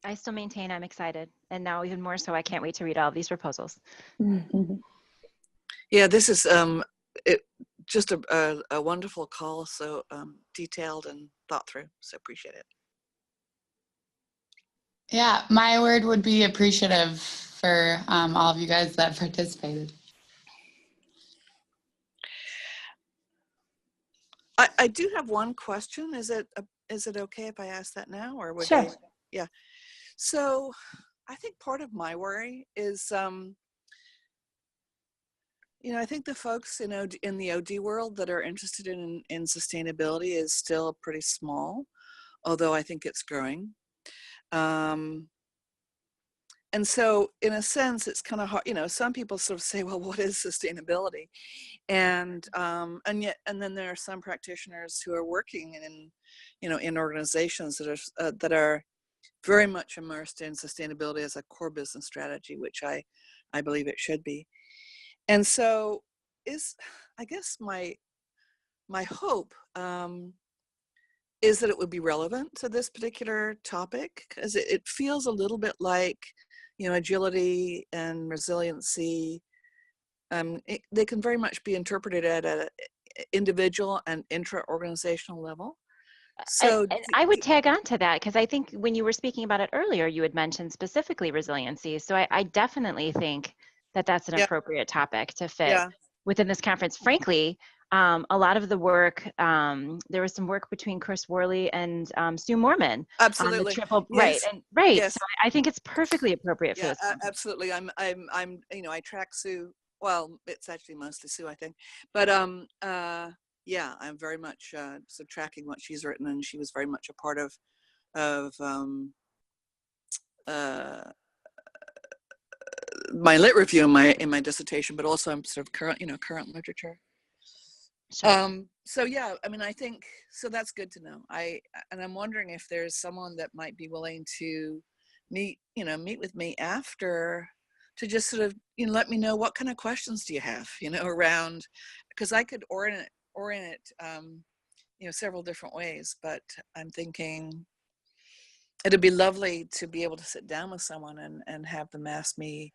I still maintain I'm excited, and now even more so, I can't wait to read all of these proposals. Yeah, this is just a wonderful call, so detailed and thought through, so appreciate it. Yeah, my word would be appreciative for all of you guys that participated. I do have one question. Is it okay if I ask that now, or would Sure. Yeah. So I think part of my worry is, I think the folks in the OD world that are interested in sustainability is still pretty small, although I think it's growing. And so in a sense, it's kind of hard, some people sort of say, well, what is sustainability? And then there are some practitioners who are working in organizations that are very much immersed in sustainability as a core business strategy, which I believe it should be. And so I guess my hope is that it would be relevant to this particular topic, because it feels a little bit like, agility and resiliency. They can very much be interpreted at an individual and intra-organizational level. So I would tag on to that, because I think when you were speaking about it earlier, you had mentioned specifically resiliency. So I definitely think that that's an appropriate topic to fit within this conference. Frankly, a lot of the work, there was some work between Chris Worley and Stu Mormon. Absolutely. On the triple, yes. Right. Yes. So I think it's perfectly appropriate for this conference. Absolutely. I track Sue. Well, it's actually mostly Sue, I think. But yeah, I'm very much so tracking what she's written, and she was very much a part of my lit review in my dissertation, but also I'm sort of current literature. Sure. So yeah, I mean, I think, so that's good to know. And I'm wondering if there's someone that might be willing to meet with me after, to just sort of, let me know what kind of questions do you have, around, because I could orient it, several different ways, but I'm thinking it'd be lovely to be able to sit down with someone and have them ask me,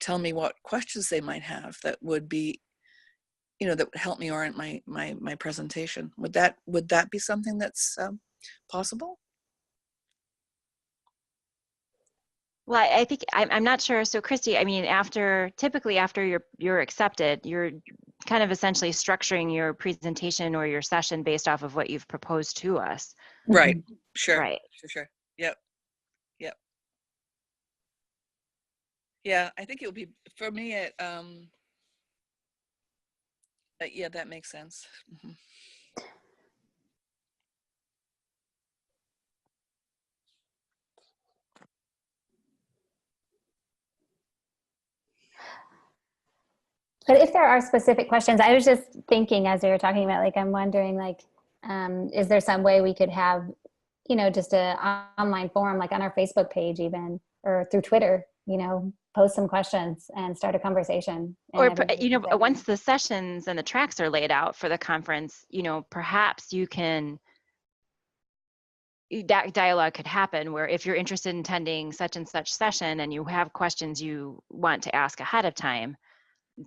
tell me what questions they might have that would be, that would help me orient my presentation. Would that be something that's possible? Well, I think I'm not sure. So Kristy, I mean, typically after you're accepted, you're kind of essentially structuring your presentation or your session based off of what you've proposed to us. Right. Sure. Right. Sure. Yep. Yeah, I think it would be, for me, yeah, that makes sense. Mm-hmm. But if there are specific questions, I was just thinking as we were talking about, I'm wondering, is there some way we could have, just an online forum, on our Facebook page even, or through Twitter, post some questions and start a conversation. Or, once the sessions and the tracks are laid out for the conference, perhaps you can, that dialogue could happen where if you're interested in attending such and such session and you have questions you want to ask ahead of time,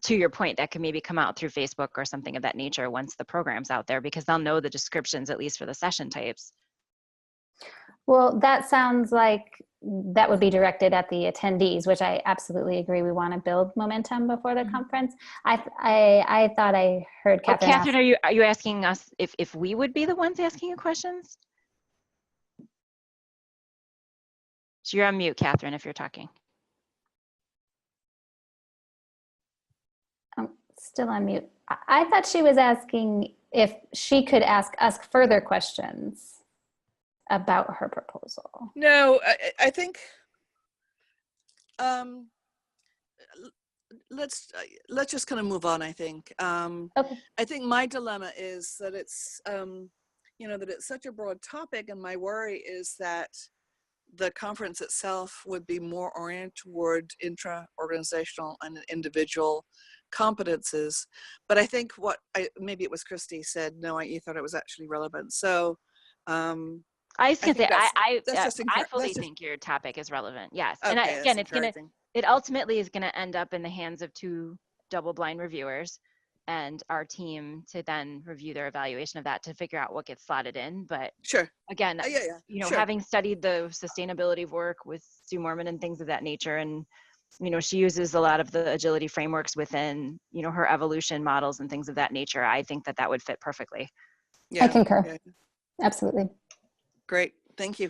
to your point, that can maybe come out through Facebook or something of that nature once the program's out there, because they'll know the descriptions, at least for the session types. Well, that sounds like that would be directed at the attendees, which I absolutely agree. We want to build momentum before the conference. I thought I heard Catherine. Catherine, are you asking us if we would be the ones asking you questions? So you're on mute, Catherine, if you're talking. I'm still on mute. I thought she was asking if she could ask us further questions about her proposal. No, I think let's just kind of move on. I think Okay. I think my dilemma is that it's that it's such a broad topic, and my worry is that the conference itself would be more oriented toward intra-organizational and individual competences. But I think maybe it was Kristy said, no, you thought it was actually relevant. So I was going to say, I fully just, think your topic is relevant. Yes. Okay, and again, it ultimately is going to end up in the hands of 2 double-blind reviewers and our team to then review their evaluation of that to figure out what gets slotted in. But sure, again, sure. Having studied the sustainability work with Sue Mormon and things of that nature, and she uses a lot of the agility frameworks within her evolution models and things of that nature. I think that would fit perfectly. Yeah, I concur. Yeah. Absolutely. Great, thank you.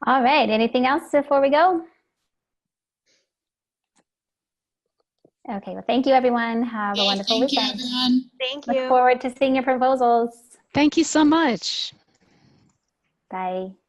All right, anything else before we go? Okay, well, thank you, everyone. Have a wonderful weekend. Thank you, everyone. Thank you. Look forward to seeing your proposals. Thank you so much. Bye.